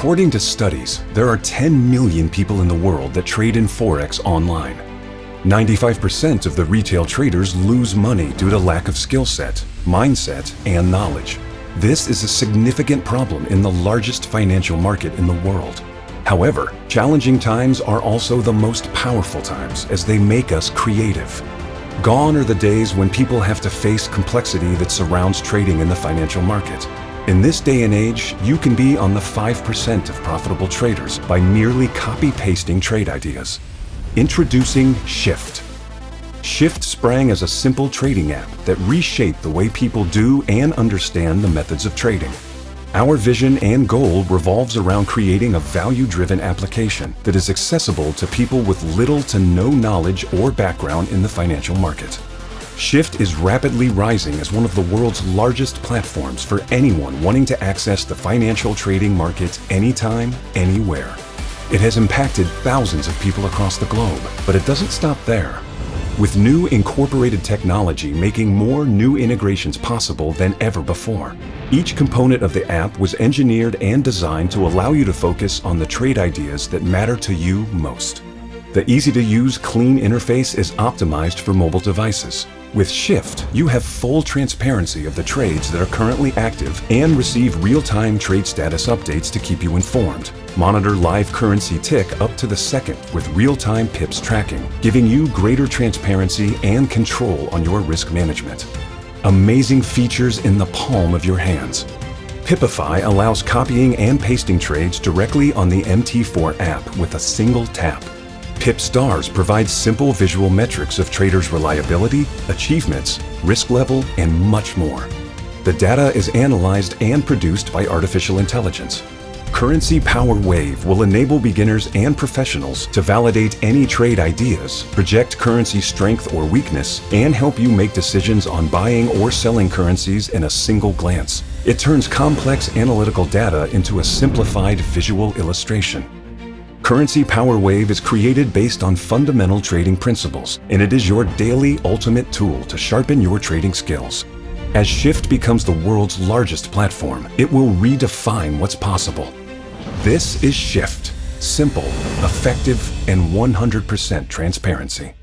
According to studies, there are 10 million people in the world that trade in Forex online. 95% of the retail traders lose money due to lack of skill set, mindset, and knowledge. This is a significant problem in the largest financial market in the world. However, challenging times are also the most powerful times as they make us creative. Gone are the days when people have to face complexity that surrounds trading in the financial market. In this day and age, you can be on the 5% of profitable traders by merely copy-pasting trade ideas. Introducing SHiFT. SHiFT sprang as a simple trading app that reshaped the way people do and understand the methods of trading. Our vision and goal revolves around creating a value-driven application that is accessible to people with little to no knowledge or background in the financial market. SHiFT is rapidly rising as one of the world's largest platforms for anyone wanting to access the financial trading market anytime, anywhere. It has impacted thousands of people across the globe, but it doesn't stop there. With new incorporated technology making more new integrations possible than ever before. Each component of the app was engineered and designed to allow you to focus on the trade ideas that matter to you most. The easy-to-use, clean interface is optimized for mobile devices. With SHiFT, you have full transparency of the trades that are currently active and receive real-time trade status updates to keep you informed. Monitor live currency tick up to the second with real-time pips tracking, giving you greater transparency and control on your risk management. Amazing features in the palm of your hands. Pipify allows copying and pasting trades directly on the MT4 app with a single tap. Pip Stars provides simple visual metrics of traders' reliability, achievements, risk level, and much more. The data is analyzed and produced by artificial intelligence. Currency Power Wave will enable beginners and professionals to validate any trade ideas, project currency strength or weakness, and help you make decisions on buying or selling currencies in a single glance. It turns complex analytical data into a simplified visual illustration. Currency Power Wave is created based on fundamental trading principles, and it is your daily ultimate tool to sharpen your trading skills. As SHiFT becomes the world's largest platform, it will redefine what's possible. This is SHiFT. Simple, effective, and 100% transparency.